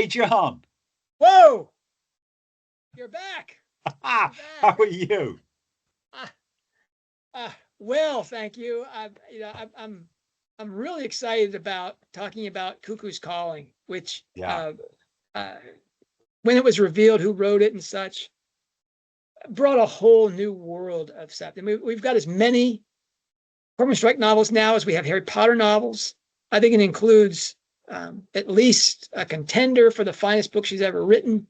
John. Whoa! You're back. How are you? Well, thank you. I'm really excited about talking about Cuckoo's Calling, which when it was revealed who wrote it and such, brought a whole new world of stuff. I mean, we've got as many Cormoran Strike novels now as we have Harry Potter novels. I think it includes at least a contender for the finest book she's ever written,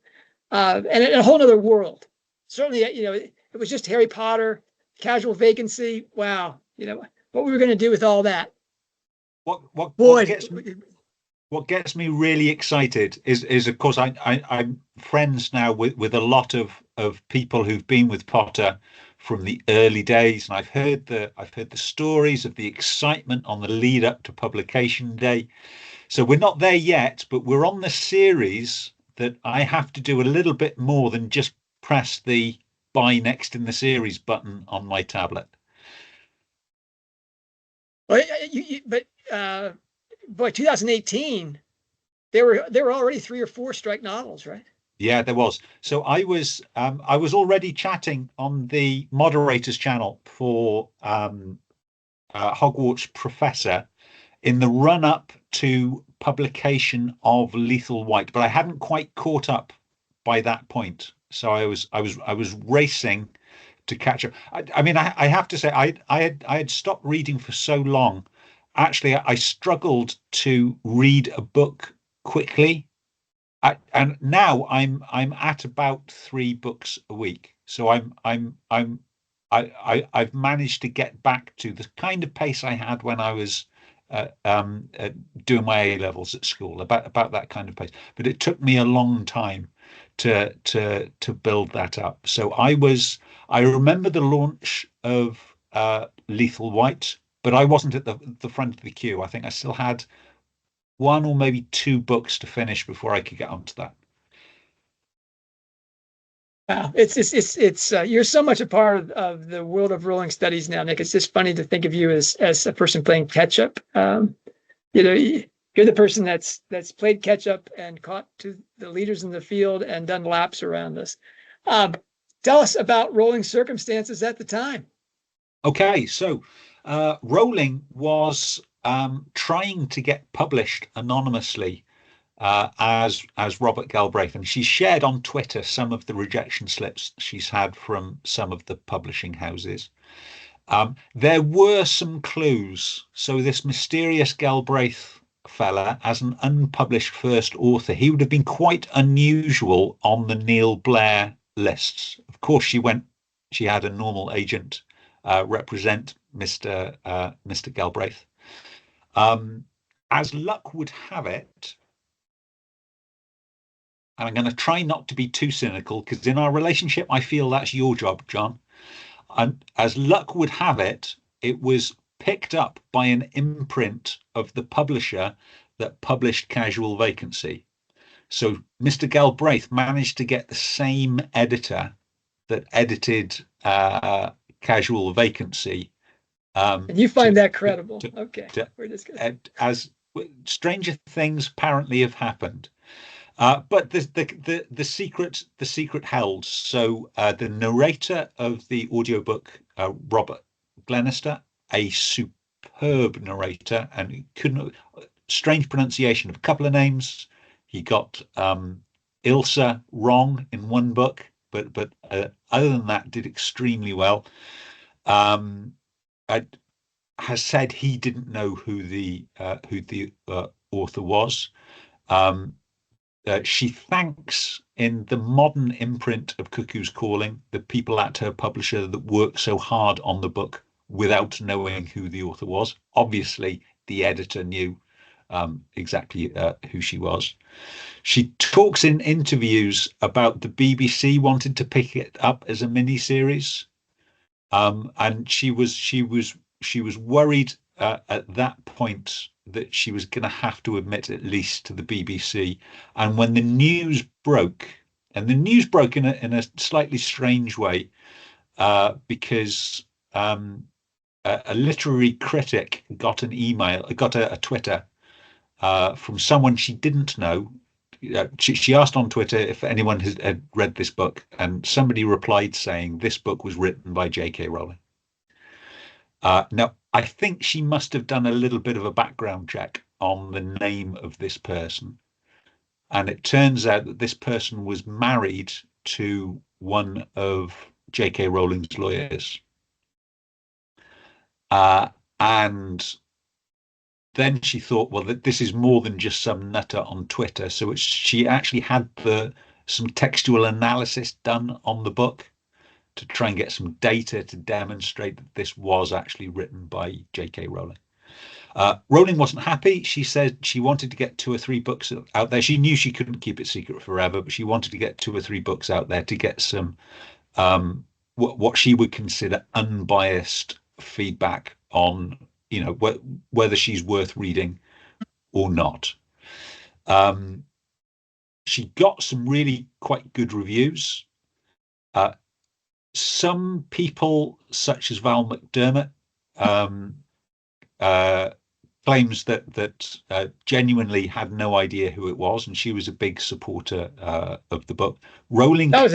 and a whole other world. Certainly, it was just Harry Potter, Casual Vacancy. Wow, what we were going to do with all that. What gets me really excited is of course I'm friends now with a lot of people who've been with Potter from the early days, and I've heard the stories of the excitement on the lead up to publication day. So we're not there yet, but we're on the series that I have to do a little bit more than just press the buy next in the series button on my tablet. Well, but boy, 2018, there were already 3 or 4 Strike novels, right? Yeah, there was. So I was already chatting on the moderators channel for Hogwarts Professor in the run up to publication of Lethal White, but I hadn't quite caught up by that point. So I was racing to catch up. I mean, I have to say, I had stopped reading for so long. Actually, I struggled to read a book quickly, and now I'm at about 3 books a week. So I've managed to get back to the kind of pace I had when I was doing my A levels at school, about that kind of pace. But it took me a long time to build that up. So I remember the launch of Lethal White, but I wasn't at the front of the queue. I think I still had 1 or maybe 2 books to finish before I could get onto that. Wow, it's you're so much a part of the world of Rowling studies now, Nick. It's just funny to think of you as a person playing catch up. You're the person that's played catch up and caught to the leaders in the field and done laps around us. Tell us about Rowling's circumstances at the time. Okay, so Rowling was trying to get published anonymously as Robert Galbraith, and she shared on Twitter some of the rejection slips she's had from some of the publishing houses. There were some clues. So this mysterious Galbraith fella, as an unpublished first author, he would have been quite unusual on the Neil Blair lists. Of course, she had a normal agent represent Mr. Galbraith. As luck would have it, and I'm going to try not to be too cynical, because in our relationship, I feel that's your job, John. And as luck would have it, it was picked up by an imprint of the publisher that published Casual Vacancy. So Mr. Galbraith managed to get the same editor that edited Casual Vacancy. And you find that credible? Okay, we're just gonna... as stranger things apparently have happened. But the secret held. So the narrator of the audiobook, Robert Glenister, a superb narrator, and couldn't strange pronunciation of a couple of names. He got Ilsa wrong in one book, but other than that, did extremely well. Has said he didn't know who the author was. She thanks, in the modern imprint of Cuckoo's Calling, the people at her publisher that worked so hard on the book without knowing who the author was. Obviously, the editor knew exactly who she was. She talks in interviews about the BBC wanted to pick it up as a miniseries, and she was worried at that point that she was going to have to admit, at least to the BBC. And when the news broke, and the news broke in a slightly strange way, because a literary critic got a Twitter from someone she didn't know, she asked on Twitter if anyone had read this book, and somebody replied saying this book was written by J.K. Rowling. Now, I think she must have done a little bit of a background check on the name of this person. And it turns out that this person was married to one of J.K. Rowling's lawyers. And then she thought, well, this is more than just some nutter on Twitter. So she actually had some textual analysis done on the book to try and get some data to demonstrate that this was actually written by J.K. Rowling. Rowling wasn't happy. She said she wanted to get 2 or 3 books out there. She knew she couldn't keep it secret forever, but she wanted to get 2 or 3 books out there to get some what she would consider unbiased feedback on, whether she's worth reading or not. She got some really quite good reviews. Some people, such as Val McDermott, claims that genuinely had no idea who it was, and she was a big supporter of the book. Rowling that was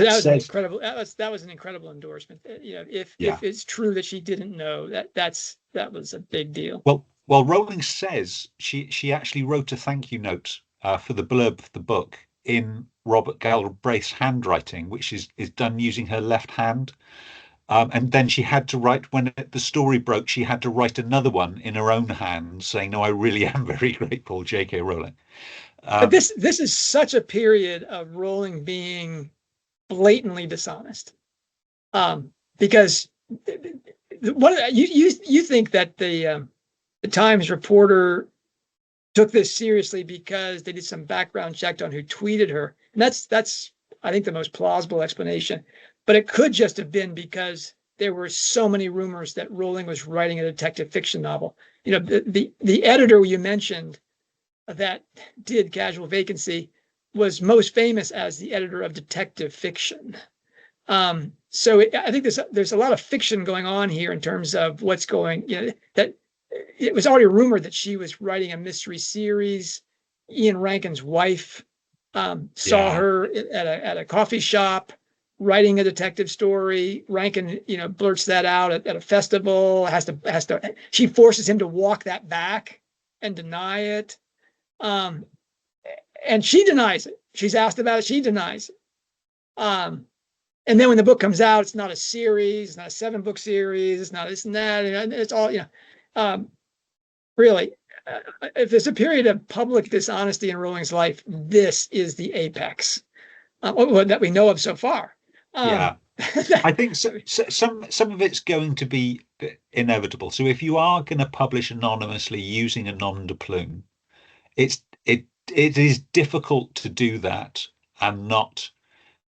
an incredible endorsement. If it's true that she didn't know, that was a big deal. Well, Rowling says she actually wrote a thank you note for the blurb of the book in Robert Galbraith's handwriting, which is done using her left hand. And then she had to write, when the story broke, she had to write another one in her own hand saying, no, I really am very grateful, J.K. Rowling. But this is such a period of Rowling being blatantly dishonest. Because you think that the Times reporter took this seriously because they did some background check on who tweeted her. And that's I think the most plausible explanation. But it could just have been because there were so many rumors that Rowling was writing a detective fiction novel. The editor you mentioned that did Casual Vacancy was most famous as the editor of detective fiction. So I think there's a lot of fiction going on here in terms of what's going, that it was already rumored that she was writing a mystery series. Ian Rankin's wife saw her at a coffee shop writing a detective story. Rankin, blurts that out at a festival, she forces him to walk that back and deny it. And she denies it. She's asked about it. She denies it. And then when the book comes out, it's not a series, it's not a 7-book series, it's not this and that. And it's all, really, if there's a period of public dishonesty in Rowling's life, this is the apex that we know of so far. I think some of it's going to be inevitable. So if you are going to publish anonymously using a nom de plume, it is difficult to do that and not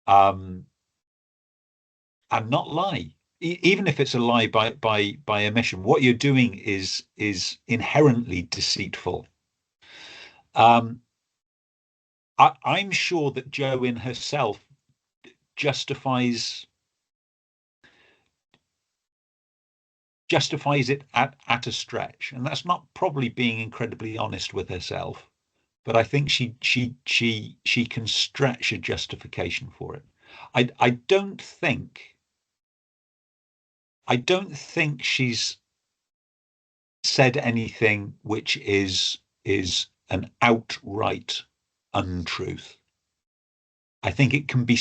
lie. Even if it's a lie by omission, what you're doing is inherently deceitful. I'm sure that Jo in herself justifies it at a stretch, and that's not probably being incredibly honest with herself, but I think she can stretch a justification for it. I don't think she's said anything which is an outright untruth. I think it can be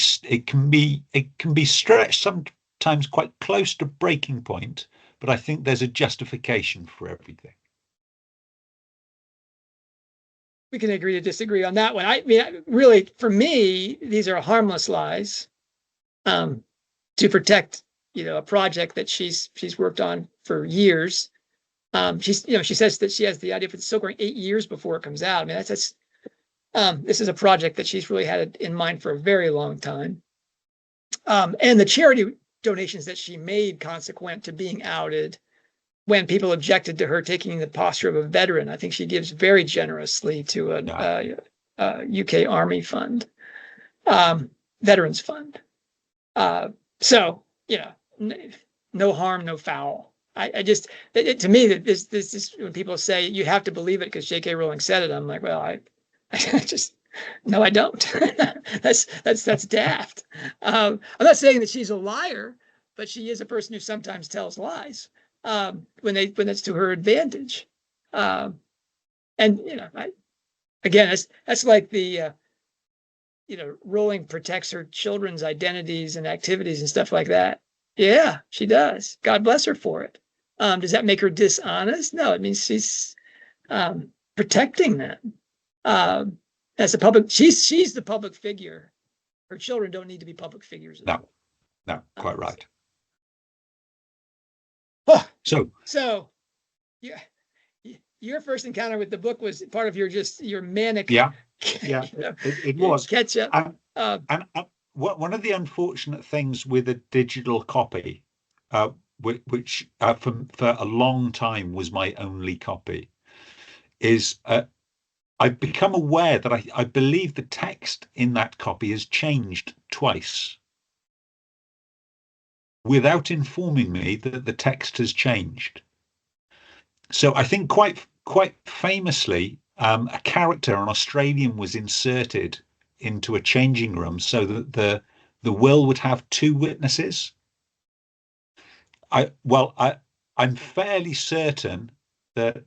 stretched sometimes quite close to breaking point, but I think there's a justification for everything. We can agree to disagree on that one. I mean, really, for me, these are harmless lies to protect, a project that she's worked on for years. She says that she has the idea for the Silkworm 8 years before it comes out. I mean, that's this is a project that she's really had in mind for a very long time. And the charity donations that she made consequent to being outed when people objected to her taking the posture of a veteran. I think she gives very generously to a UK Army fund, Veterans Fund. So, no harm, no foul. I just, to me, that this is when people say you have to believe it because J.K. Rowling said it. I'm like, well, I just, No, I don't. That's daft. I'm not saying that she's a liar, but she is a person who sometimes tells lies when it's to her advantage. And again, that's like the Rowling protects her children's identities and activities and stuff like that. Yeah, she does. God bless her for it. Does that make her dishonest? No, it means she's protecting them. As a public, she's the public figure. Her children don't need to be public figures. No, quite right. So, yeah, your first encounter with the book was part of your manic. Yeah, it was catch up. And one of the unfortunate things with a digital copy, which for a long time was my only copy, is I've become aware that I believe the text in that copy has changed twice without informing me that the text has changed. So I think quite famously, a character, an Australian, was inserted into a changing room so that the will would have two witnesses. I'm fairly certain that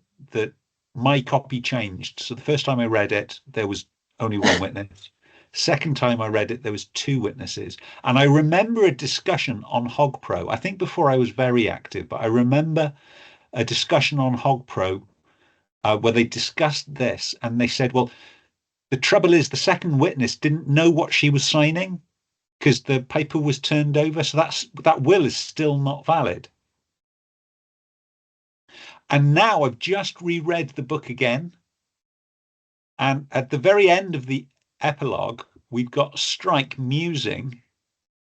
my copy changed. So the first time I read it, there was only one witness. Second time I read it, there was two witnesses. And I remember a discussion on HogPro. I think before I was very active, but I remember a discussion on HogPro where they discussed this, and they said, well, the trouble is the second witness didn't know what she was signing because the paper was turned over. So that will is still not valid. And now I've just reread the book again. And at the very end of the epilogue, we've got Strike musing.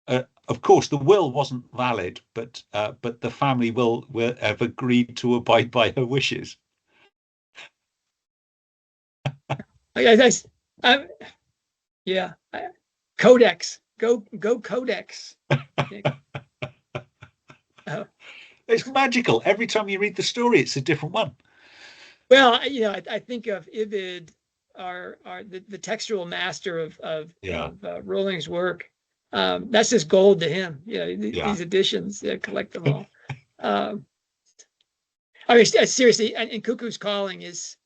Of course, the will wasn't valid, but the family will have agreed to abide by her wishes. Yeah, Codex, go Codex. It's magical. Every time you read the story, it's a different one. Well, I think of Ibid, the textual master of Rowling's work. That's just gold to him. These editions, collect them all. I mean, seriously, and Cuckoo's Calling is,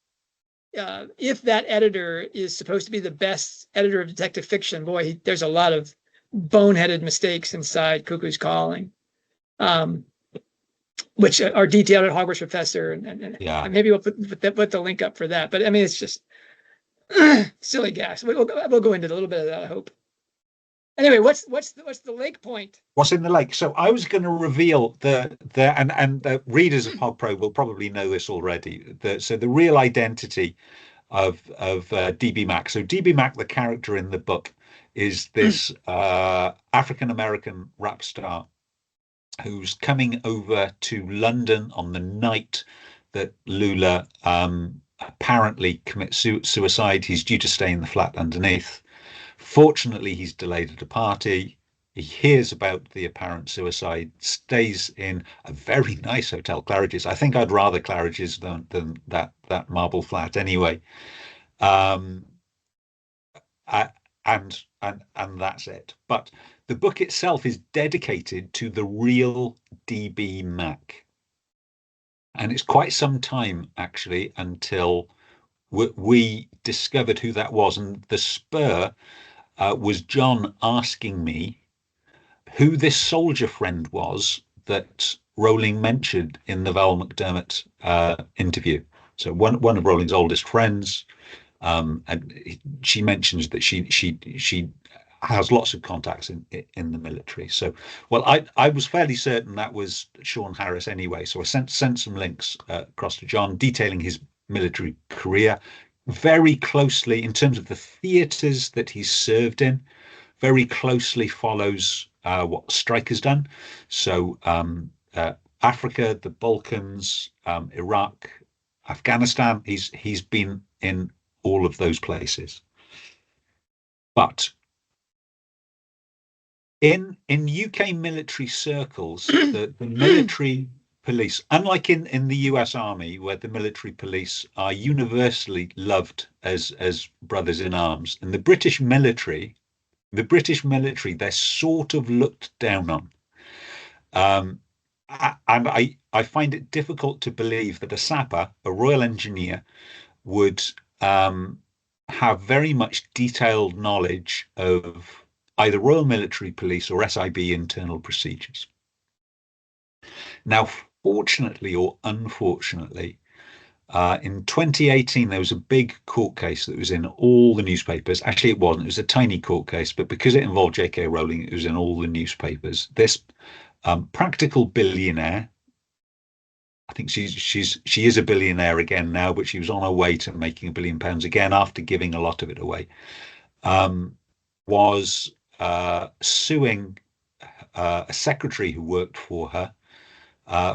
if that editor is supposed to be the best editor of detective fiction, boy, there's a lot of boneheaded mistakes inside Cuckoo's Calling, which are detailed at Hogwarts Professor, and maybe we'll put the link up for that. But I mean, it's just silly gas. We'll go into a little bit of that, I hope. Anyway, what's the lake point? What's in the lake? So I was going to reveal and the readers of HogPro will probably know this already. So the real identity of Deeby Mac. So Deeby Mac, the character in the book, is this African American rap star who's coming over to London on the night that Lula apparently commits suicide. He's due to stay in the flat underneath. Fortunately, he's delayed at a party. He hears about the apparent suicide, stays in a very nice hotel, Claridge's. I think I'd rather Claridge's than that marble flat anyway. And that's it. But the book itself is dedicated to the real Deeby Mac. And it's quite some time, actually, until we discovered who that was. And the spur was John asking me who this soldier friend was that Rowling mentioned in the Val McDermott interview. So one of Rowling's oldest friends, and she mentions that she has lots of contacts in the military. So, well, I was fairly certain that was Sean Harris anyway. So I sent some links across to John detailing his military career, very closely in terms of the theatres that he's served in, very closely follows what Strike has done. So Africa, the Balkans, Iraq, Afghanistan, he's been in all of those places. But in UK military circles, the military police, unlike in the US Army, where the military police are universally loved as brothers in arms, in the British military, they're sort of looked down on. Um, and I find it difficult to believe that a sapper, a Royal Engineer, would um, have very much detailed knowledge of either Royal Military Police or SIB internal procedures. Now, fortunately or unfortunately, in 2018, there was a big court case that was in all the newspapers. Actually, it wasn't. It was a tiny court case, but because it involved J.K. Rowling, it was in all the newspapers. This practical billionaire, I think she is a billionaire again now, but she was on her way to making £1 billion again after giving a lot of it away, was suing a secretary who worked for her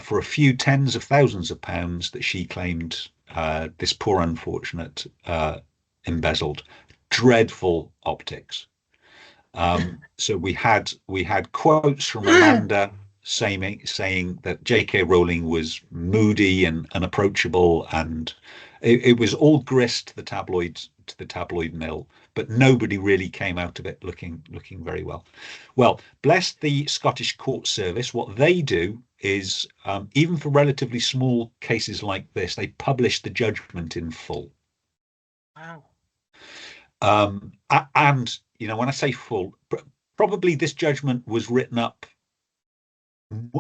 for a few tens of thousands of pounds that she claimed this poor unfortunate embezzled. Dreadful optics. So we had quotes from Amanda saying that J.K. Rowling was moody and unapproachable, and it was all grist to the tabloid mill, but nobody really came out of it looking very well. Well, bless the Scottish court service. What they do is, even for relatively small cases like this, they publish the judgment in full. Wow. And when I say full, probably this judgment was written up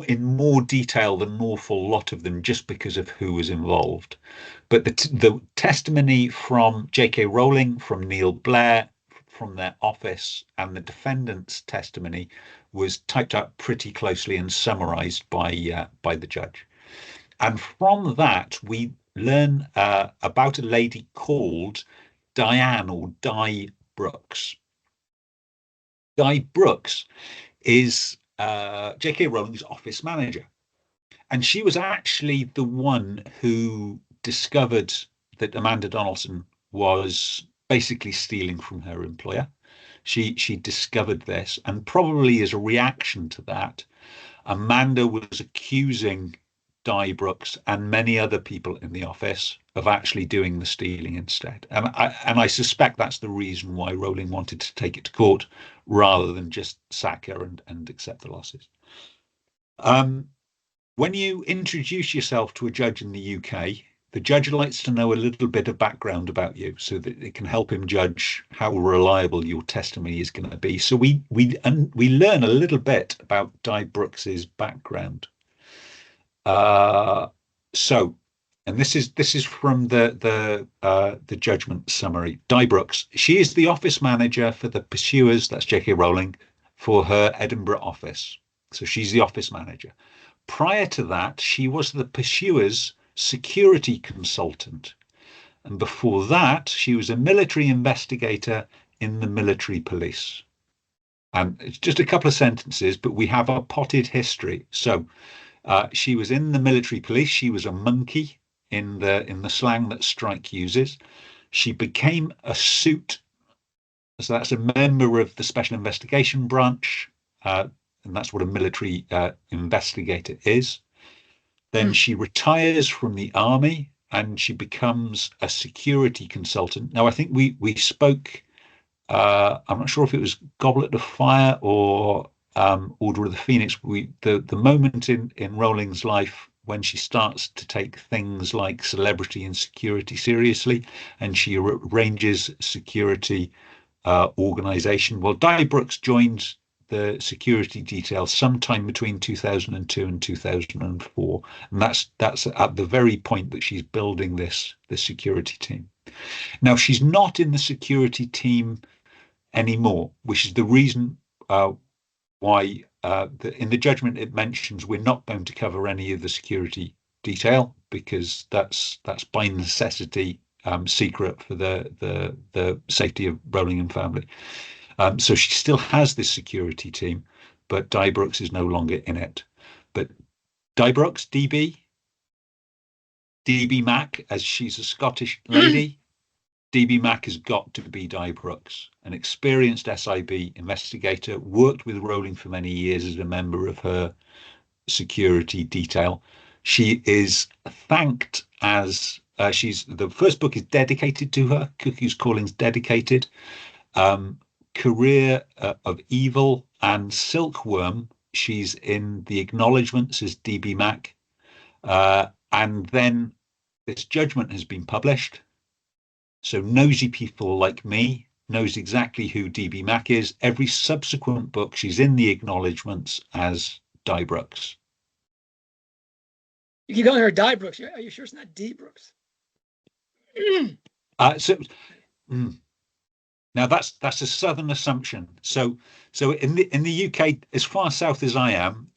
in more detail than an awful lot of them just because of who was involved. But the testimony from J.K. Rowling, from Neil Blair, from their office, and the defendant's testimony was typed up pretty closely and summarized by the judge. And from that, we learn about a lady called Diane, or Di Brooks. Di Brooks is J.K. Rowling's office manager. And she was actually the one who discovered that Amanda Donaldson was basically stealing from her employer. She discovered this, and probably as a reaction to that, Amanda was accusing Di Brooks and many other people in the office of actually doing the stealing instead. And I suspect that's the reason why Rowling wanted to take it to court rather than just sack her and accept the losses. When you introduce yourself to a judge in the UK, the judge likes to know a little bit of background about you so that it can help him judge how reliable your testimony is going to be. So we learn a little bit about Di Brooks's background. And this is from the judgment summary. Di Brooks, she is the office manager for the Pursuers, that's J.K. Rowling, for her Edinburgh office. So she's the office manager. Prior to that, she was the Pursuers security consultant. And before that, she was a military investigator in the military police. And it's just a couple of sentences, but we have a potted history. So she was in the military police. She was a monkey in the slang that Strike uses. She became a suit. So that's a member of the Special Investigation Branch. And that's what a military investigator is. Then she retires from the army and she becomes a security consultant. Now, I think we spoke, I'm not sure if it was Goblet of Fire or Order of the Phoenix. The moment in Rowling's life when she starts to take things like celebrity and security seriously, and she arranges security organization. Well, Di Brooks joined the security detail sometime between 2002 and 2004, and that's at the very point that she's building this security team. Now, she's not in the security team anymore, which is the reason why in the judgment it mentions we're not going to cover any of the security detail, because that's by necessity secret for the safety of Rowling and family. So she still has this security team, but Di Brooks is no longer in it. But Di Brooks, Deeby Mac, as she's a Scottish lady, Deeby Mac has got to be Di Brooks, an experienced SIB investigator, worked with Rowling for many years as a member of her security detail. She is thanked as the first book is dedicated to her. Cuckoo's Calling's dedicated. Um, Career of Evil and Silkworm. She's in the acknowledgements as Deeby Mac. And then this judgment has been published. So nosy people like me knows exactly who Deeby Mac is. Every subsequent book, she's in the acknowledgements as Di Brooks. You keep calling her Di Brooks. Are you sure it's not D Brooks? Now that's a southern assumption. So in the UK, as far south as I am,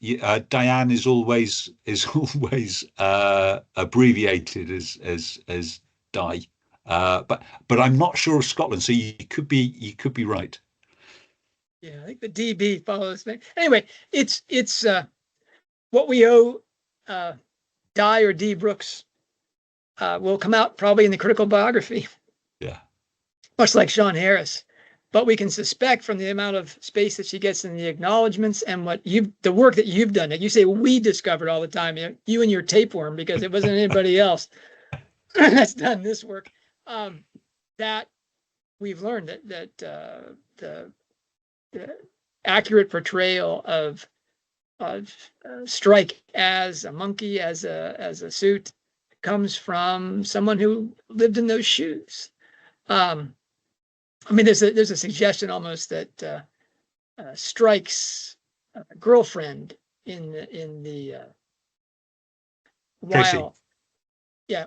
Diane is always abbreviated as Di. But I'm not sure of Scotland, so you could be right. Yeah, I think the DB follows me. Anyway, it's what we owe Di or D Brooks will come out probably in the critical biography. Yeah. Much like Sean Harris. But we can suspect from the amount of space that she gets in the acknowledgments and the work that you've done, that you say we discovered all the time, you and your tapeworm, because it wasn't anybody else that's done this work, that we've learned that the accurate portrayal of Strike as a monkey, as a suit, comes from someone who lived in those shoes. I mean, there's a suggestion almost that Strike's girlfriend in the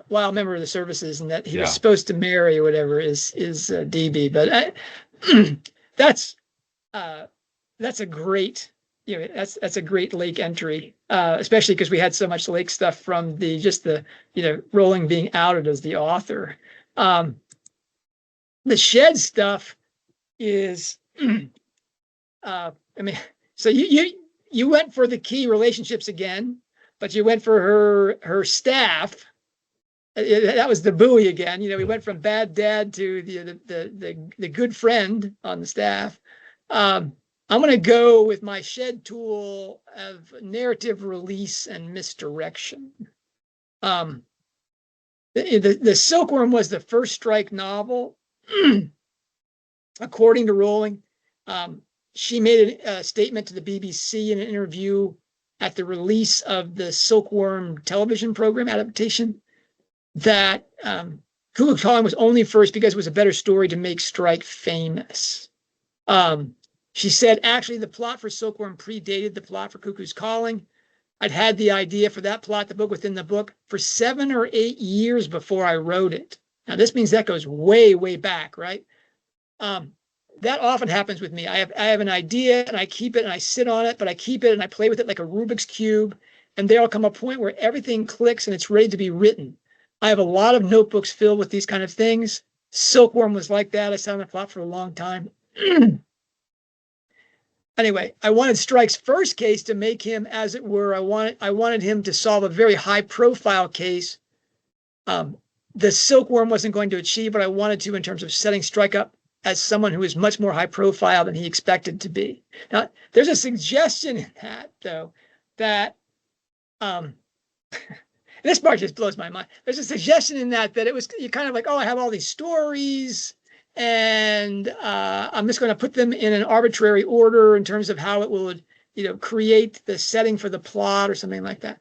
while member of the services, and that he was supposed to marry or whatever is DB. But that's a great, that's a great Lake entry, especially because we had so much Lake stuff from the Rowling being outed as the author. The shed stuff is, I mean, so you went for the key relationships again, but you went for her staff. That was the buoy again. We went from bad dad to the good friend on the staff. I'm going to go with my shed tool of narrative release and misdirection. The Silkworm was the first Strike novel. According to Rowling, she made a statement to the BBC in an interview at the release of the Silkworm television program adaptation that Cuckoo's Calling was only first because it was a better story to make Strike famous. She said, actually, the plot for Silkworm predated the plot for Cuckoo's Calling. I'd had the idea for that plot, the book within the book, for 7 or 8 years before I wrote it. Now, this means that goes way, way back, right? That often happens with me. I have an idea and I keep it and I sit on it, but I keep it and I play with it like a Rubik's Cube. And there'll come a point where everything clicks and it's ready to be written. I have a lot of notebooks filled with these kind of things. Silkworm was like that. I sat on the plot for a long time. Anyway, I wanted Strike's first case to make him, as it were, I wanted him to solve a very high profile case. The Silkworm wasn't going to achieve what I wanted to in terms of setting Strike up as someone who is much more high profile than he expected to be. Now, there's a suggestion in that, though, that this part just blows my mind. There's a suggestion in that it was kind of like, oh, I have all these stories and I'm just going to put them in an arbitrary order in terms of how it will, create the setting for the plot or something like that.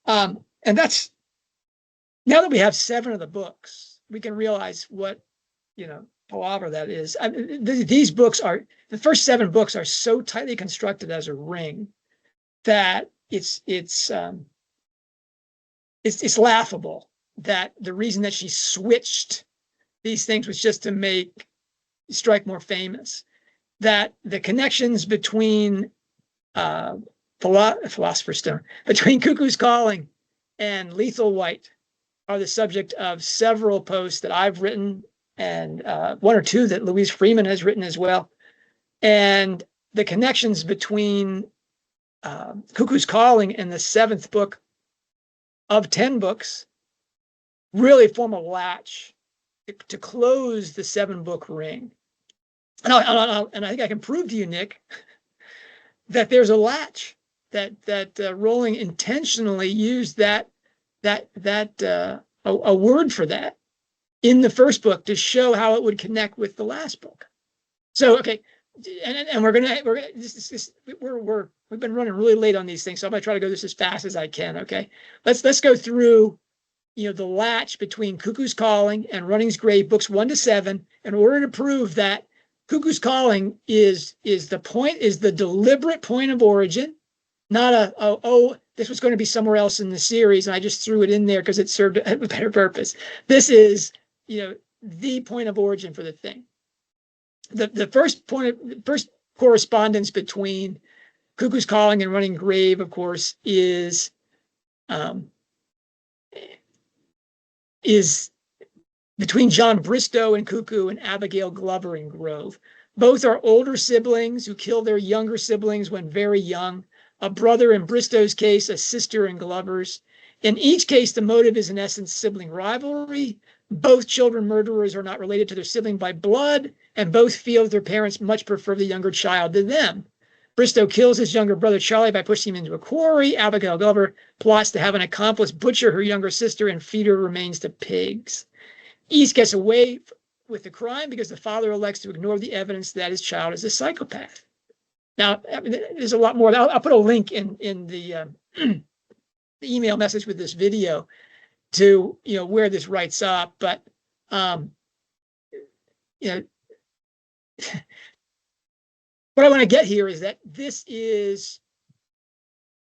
And that's, now that we have 7 of the books, we can realize what, palaver that is. These books the first 7 books are so tightly constructed as a ring that it's laughable that the reason that she switched these things was just to make Strike more famous. That the connections between Philosopher's Stone, between Cuckoo's Calling and Lethal White are the subject of several posts that I've written and 1 or 2 that Louise Freeman has written as well. And the connections between Cuckoo's Calling and the 7th book of 10 books really form a latch to close the 7-book ring. And I think I can prove to you, Nick, that there's a latch that Rowling intentionally used that a word for that in the first book to show how it would connect with the last book. So, okay, and we've been running really late on these things, so I'm gonna try to go this as fast as I can. Okay, let's go through, the latch between Cuckoo's Calling and Running's Grave, books 1 to 7, in order to prove that Cuckoo's Calling is the deliberate point of origin, not this was going to be somewhere else in the series and I just threw it in there because it served a better purpose. This is, the point of origin for the thing. The first correspondence between Cuckoo's Calling and Running Grave, of course, is between John Bristow and Cuckoo and Abigail Glover in Grove. Both are older siblings who kill their younger siblings when very young. A brother in Bristow's case, a sister in Glover's. In each case, the motive is in essence sibling rivalry. Both children murderers are not related to their sibling by blood, and both feel that their parents much prefer the younger child to them. Bristow kills his younger brother Charlie by pushing him into a quarry. Abigail Glover plots to have an accomplice butcher her younger sister and feed her remains to pigs. East gets away with the crime because the father elects to ignore the evidence that his child is a psychopath. Now, there's a lot more. I'll put a link in the the email message with this video to where this writes up, but what I want to get here is that this is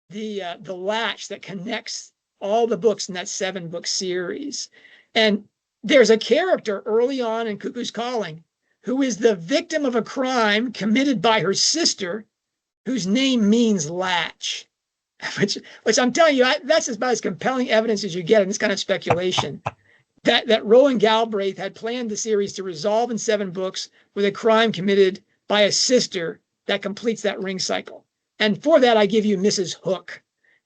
the latch that connects all the books in that 7-book series. And there's a character early on in Cuckoo's Calling who is the victim of a crime committed by her sister, whose name means latch, which I'm telling you, that's about as compelling evidence as you get in this kind of speculation. that Robert Galbraith had planned the series to resolve in 7 books with a crime committed by a sister that completes that ring cycle. And for that, I give you Mrs. Hook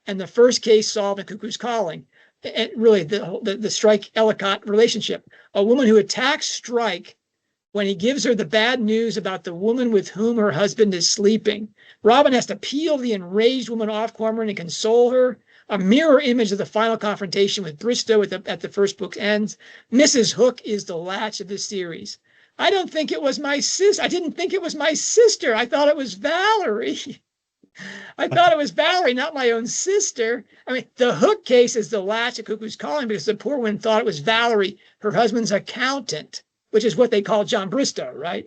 and the first case solved in Cuckoo's Calling. And really, the Strike-Ellicott relationship. A woman who attacks Strike when he gives her the bad news about the woman with whom her husband is sleeping. Robin has to peel the enraged woman off Cormoran and console her. A mirror image of the final confrontation with Bristow at the first book's ends. Mrs. Hook is the latch of this series. I didn't think it was my sister. I thought it was Valerie. I thought it was Valerie, not my own sister. I mean, the Hook case is the latch of Cuckoo's Calling because the poor woman thought it was Valerie, her husband's accountant, which is what they call John Bristow, right?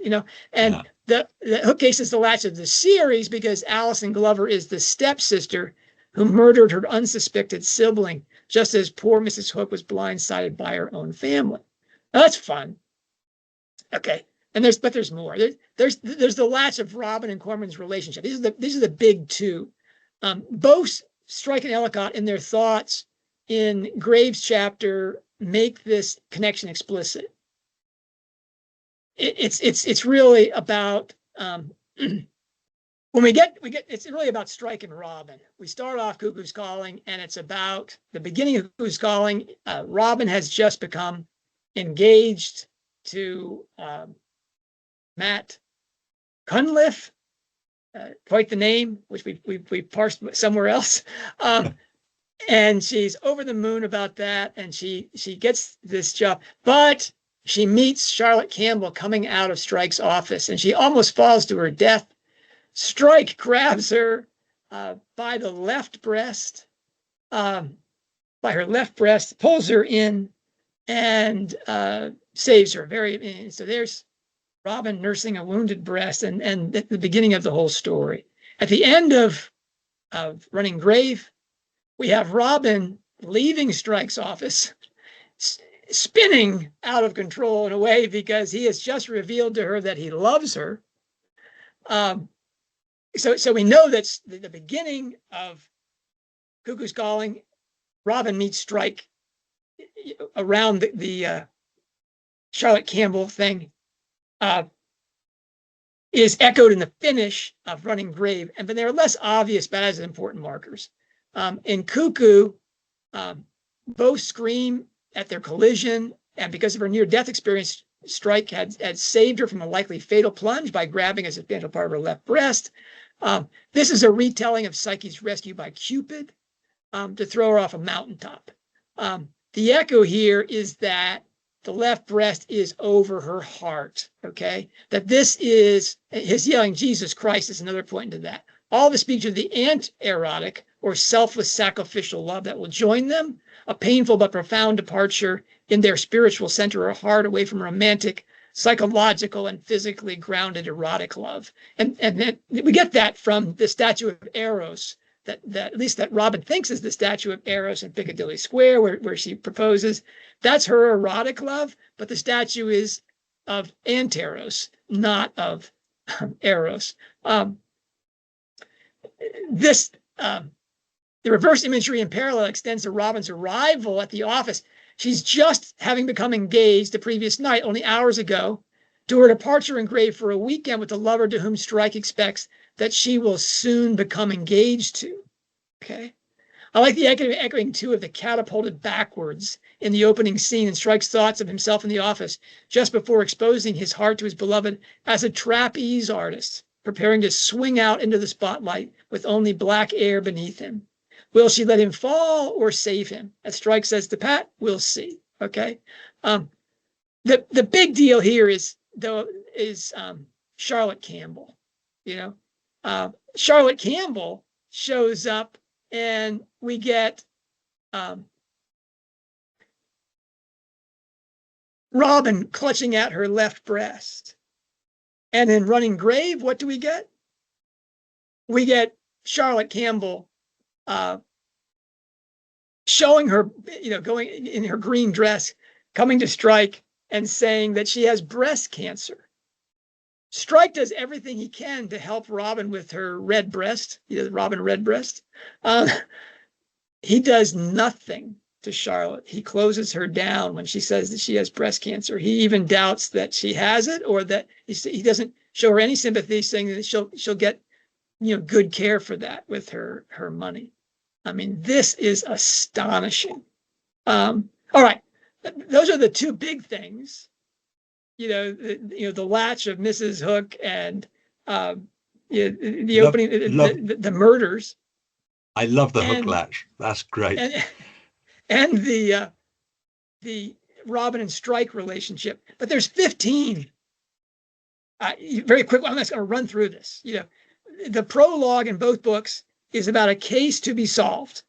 And the Hook case is the latch of the series because Alison Glover is the stepsister who murdered her unsuspected sibling, just as poor Mrs. Hook was blindsided by her own family. Now, that's fun. Okay. And there's more. There's the latch of Robin and Cormoran's relationship. These are the big two. Both Strike and Ellicott in their thoughts in Graves' chapter make this connection explicit. It's really about when we get it's really about Strike and Robin. We start off Cuckoo's Calling, and it's about the beginning of Cuckoo's Calling. Robin has just become engaged to Matt Cunliffe, quite the name, which we parsed somewhere else. And she's over the moon about that, and she gets this job, but she meets Charlotte Campbell coming out of Strike's office, and she almost falls to her death. Strike grabs her by the left breast, pulls her in, and saves her. So there's Robin nursing a wounded breast, and the beginning of the whole story. At the end of Running Grave, we have Robin leaving Strike's office, spinning out of control in a way because he has just revealed to her that he loves her. So we know that's the beginning of Cuckoo's Calling. Robin meets Strike around the Charlotte Campbell thing. Is echoed in the finish of Running Grave, but they're less obvious, but as important markers. In Cuckoo, both scream at their collision, and because of her near-death experience, Strike had saved her from a likely fatal plunge by grabbing a substantial part of her left breast. This is a retelling of Psyche's rescue by Cupid to throw her off a mountaintop. The echo here is that the left breast is over her heart, okay? That this is, his yelling, Jesus Christ is another point into that. All this speaks of the ant-erotic or selfless sacrificial love that will join them, a painful but profound departure in their spiritual center or heart away from romantic, psychological, and physically grounded erotic love. And then we get that from the statue of Eros, that at least that Robin thinks is the statue of Eros in Piccadilly Square, where she proposes. That's her erotic love, but the statue is of Anteros, not of Eros. The reverse imagery in parallel extends to Robin's arrival at the office. She's just having become engaged the previous night, only hours ago, to her departure engraved for a weekend with the lover to whom Strike expects that she will soon become engaged to. Okay. I like the echoing too of the catapulted backwards in the opening scene and Strike's thoughts of himself in the office just before exposing his heart to his beloved as a trapeze artist, preparing to swing out into the spotlight with only black air beneath him. Will she let him fall or save him? As Strike says to Pat, we'll see. Okay. The big deal here is Charlotte Campbell. You know, Charlotte Campbell shows up, and we get Robin clutching at her left breast. And in Running Grave, what do we get? We get Charlotte Campbell showing her, going in her green dress, coming to Strike and saying that she has breast cancer. Strike does everything he can to help Robin with her red breast, Robin Redbreast. He does nothing to Charlotte. He closes her down when she says that she has breast cancer. He even doubts that she has it, or that he doesn't show her any sympathy, saying that she'll get, good care for that with her money. I mean, this is astonishing. All right, those are the two big things. The latch of Mrs. Hook and the opening, the murders. I love the hook latch. That's great. And the Robin and Strike relationship. But there's 15. Very quick, I'm just going to run through this. The prologue in both books is about a case to be solved.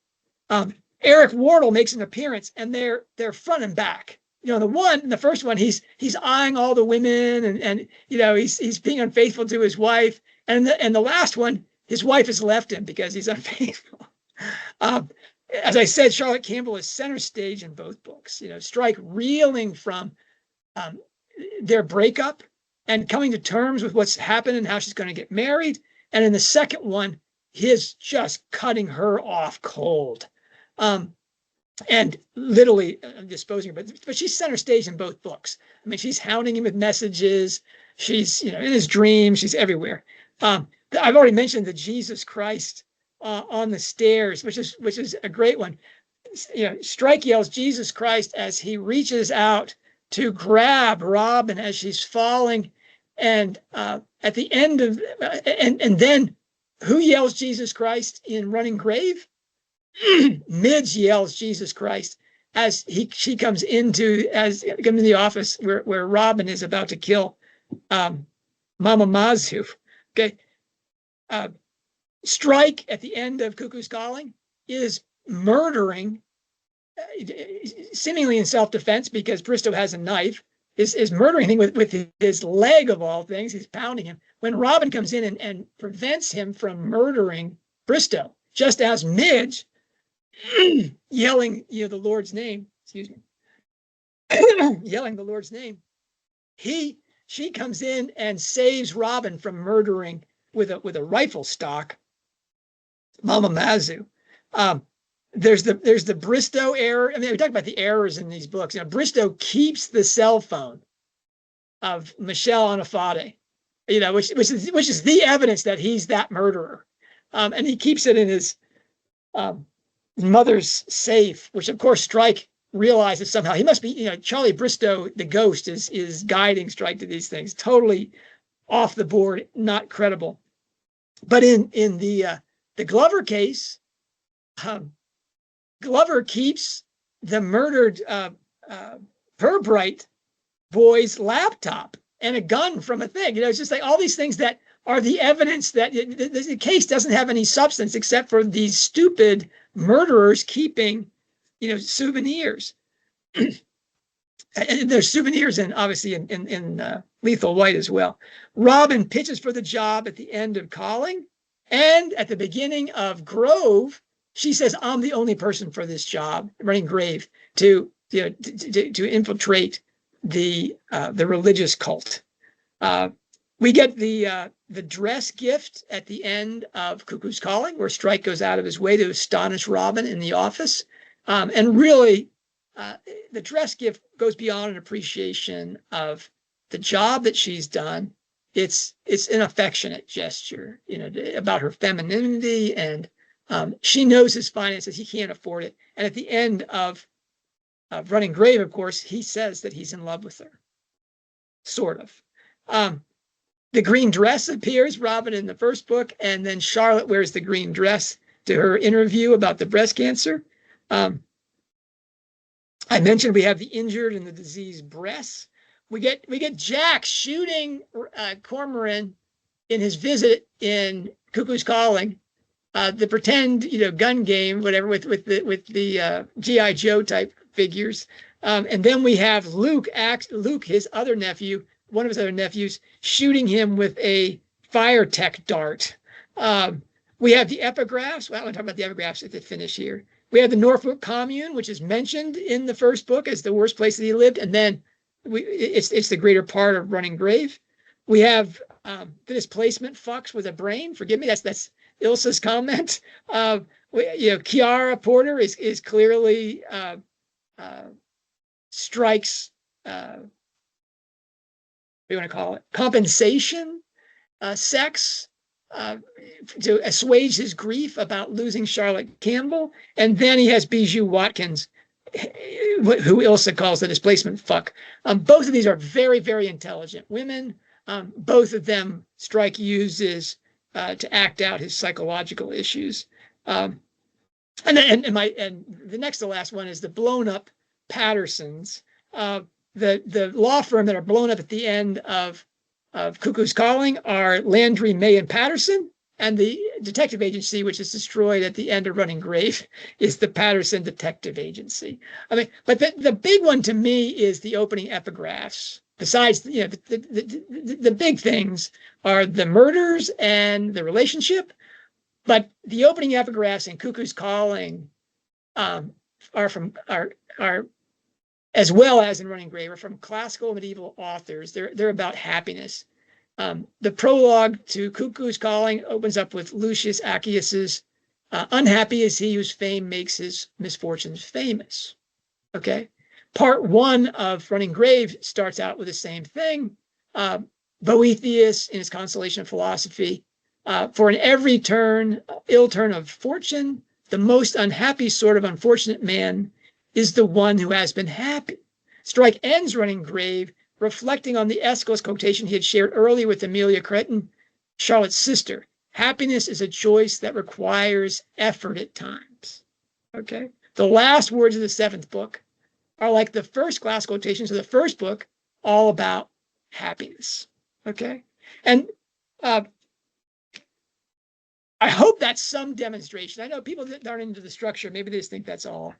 Eric Wardle makes an appearance, and they're front and back. The first one, he's eyeing all the women, and he's being unfaithful to his wife. And the last one, his wife has left him because he's unfaithful. As I said, Charlotte Campbell is center stage in both books. Strike reeling from their breakup and coming to terms with what's happened and how she's going to get married. And in the second one, his just cutting her off cold. And literally disposing of her, but she's center stage in both books. I mean, she's hounding him with messages. She's, in his dreams. She's everywhere. I've already mentioned the Jesus Christ on the stairs, which is a great one. Strike yells Jesus Christ as he reaches out to grab Robin as she's falling, and at the end of and then who yells Jesus Christ in Running Grave? Midge yells Jesus Christ as she comes into the office where Robin is about to kill Mama Mazu. Okay. Strike at the end of Cuckoo's Calling is murdering, seemingly in self-defense because Bristow has a knife, is murdering him with his leg of all things. He's pounding him. When Robin comes in and prevents him from murdering Bristow, just as Midge yelling, the Lord's name, yelling the Lord's name, she comes in and saves Robin from murdering with a rifle stock Mama Mazu. There's the Bristow error. I mean, we talked about the errors in these books. Bristow keeps the cell phone of Michelle Anafade, which is the evidence that he's that murderer, and he keeps it in his mother's safe, which of course Strike realizes somehow he must be. Charlie Bristow, the ghost, is guiding Strike to these things. Totally off the board, not credible. But in the Glover case, Glover keeps the murdered Purbright boy's laptop and a gun from a thing. It's just like all these things that are the evidence that the case doesn't have any substance except for these stupid murderers keeping, souvenirs. And there's souvenirs obviously in Lethal White as well. Robin pitches for the job at the end of Calling, and at the beginning of Grove, she says, "I'm the only person for this job," running Grave, to infiltrate the religious cult. We get the dress gift at the end of Cuckoo's Calling, where Strike goes out of his way to astonish Robin in the office, and really. The dress gift goes beyond an appreciation of the job that she's done. It's an affectionate gesture, about her femininity, and she knows his finances. He can't afford it. And at the end of Running Grave, of course, he says that he's in love with her, sort of. The green dress appears, Robin, in the first book, and then Charlotte wears the green dress to her interview about the breast cancer. I mentioned we have the injured and the diseased breasts. We get Jack shooting Cormoran in his visit in Cuckoo's Calling, the pretend gun game, whatever, with the G.I. Joe type figures, and then we have Luke, his other nephew, one of his other nephews, shooting him with a fire tech dart. We have the epigraphs. Well, I want to talk about the epigraphs at the finish here. We have the Norfolk Commune, which is mentioned in the first book as the worst place that he lived, and then it's the greater part of Running Grave. We have the displacement fucks with a brain. Forgive me, that's Ilsa's comment. Kiara Porter is clearly Strike's what do you want to call it? Compensation sex. To assuage his grief about losing Charlotte Campbell. And then he has Bijou Watkins, who Ilsa calls the displacement fuck. Both of these are very, very intelligent women. Both of them Strike uses to act out his psychological issues. And the next to last one is the blown up Pattersons, the law firm that are blown up at the end of Cuckoo's Calling are Landry, May, and Patterson, and the detective agency, which is destroyed at the end of Running Grave, is the Patterson Detective Agency. I mean, but the big one to me is the opening epigraphs. Besides, the big things are the murders and the relationship, but the opening epigraphs in Cuckoo's Calling are as well as in Running Grave, are from classical medieval authors. They're about happiness. The prologue to Cuckoo's Calling opens up with Lucius Accius's "Unhappy is he whose fame makes his misfortunes famous." Okay. Part one of Running Grave starts out with the same thing. Boethius, in his Consolation of Philosophy, for in every ill turn of fortune, the most unhappy sort of unfortunate man is the one who has been happy. Strike ends Running Grave reflecting on the Aeschylus quotation he had shared earlier with Amelia Cretin, Charlotte's sister. Happiness is a choice that requires effort at times. Okay. The last words of the seventh book are like the first class quotations of the first book, all about happiness. Okay. And I hope that's some demonstration. I know people that aren't into the structure, maybe they just think that's all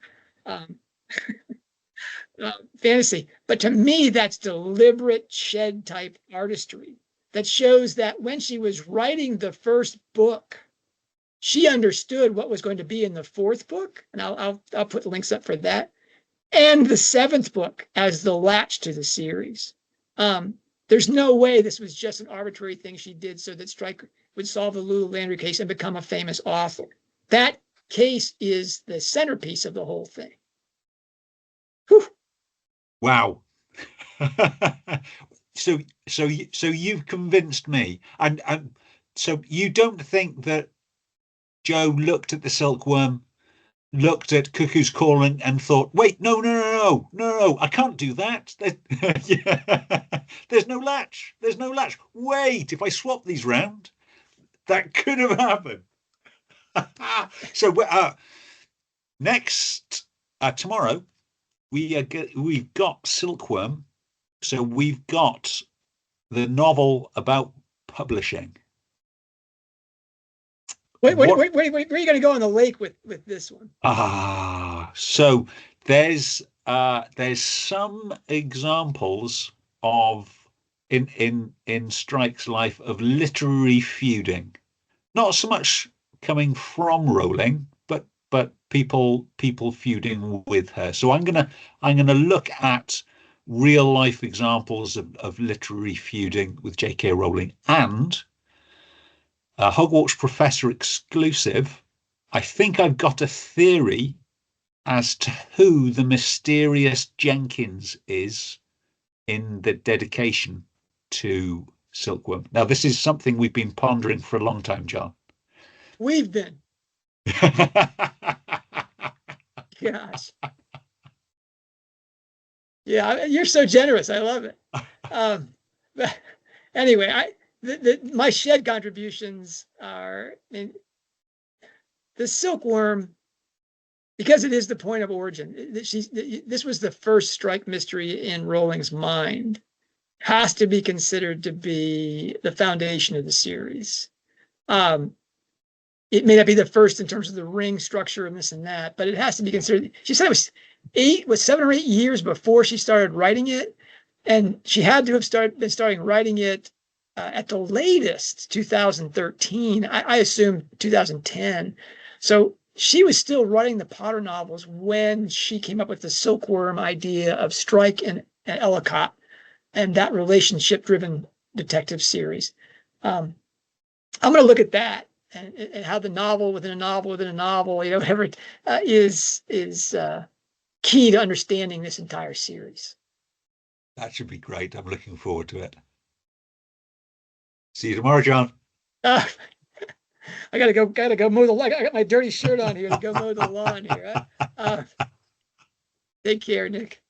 fantasy. But to me, that's deliberate shed type artistry that shows that when she was writing the first book, she understood what was going to be in the fourth book. And I'll put the links up for that. And the seventh book as the latch to the series. There's no way this was just an arbitrary thing she did so that Strike would solve the Lulu Landry case and become a famous author. That case is the centerpiece of the whole thing. Whew. Wow. So you've convinced me, and so you don't think that Joe looked at the Silkworm, looked at Cuckoo's Calling, and thought, "Wait, no, I can't do that. There's no latch. There's no latch. Wait, if I swap these round, that could have happened." So next tomorrow we've got Silkworm, so we've got the novel about publishing. Wait, What? where are you going to go on the lake with this one? So there's some examples of in Strike's life of literary feuding. Not so much coming from Rowling, but people feuding with her. So I'm gonna look at real life examples of literary feuding with J.K. Rowling and a Hogwarts Professor exclusive. I think I've got a theory as to who the mysterious Jenkins is in the dedication to Silkworm. Now, this is something we've been pondering for a long time, John. We've been. Gosh. Yeah, you're so generous. I love it. But anyway, my shed contributions are the Silkworm, because it is the point of origin. This was the first Strike mystery in Rowling's mind. Has to be considered to be the foundation of the series. It may not be the first in terms of the ring structure and this and that, but it has to be considered. She said it was 7 or 8 years before she started writing it, and she had to have been starting writing it at the latest 2013. I assume 2010. So she was still writing the Potter novels when she came up with the Silkworm idea of Strike and Ellicott and that relationship-driven detective series. I'm going to look at that. And how the novel within a novel within a novel, whatever is key to understanding this entire series. That should be great. I'm looking forward to it. See you tomorrow, John. I gotta go mow the lawn. I got my dirty shirt on here to go mow the lawn here. Take care, Nick.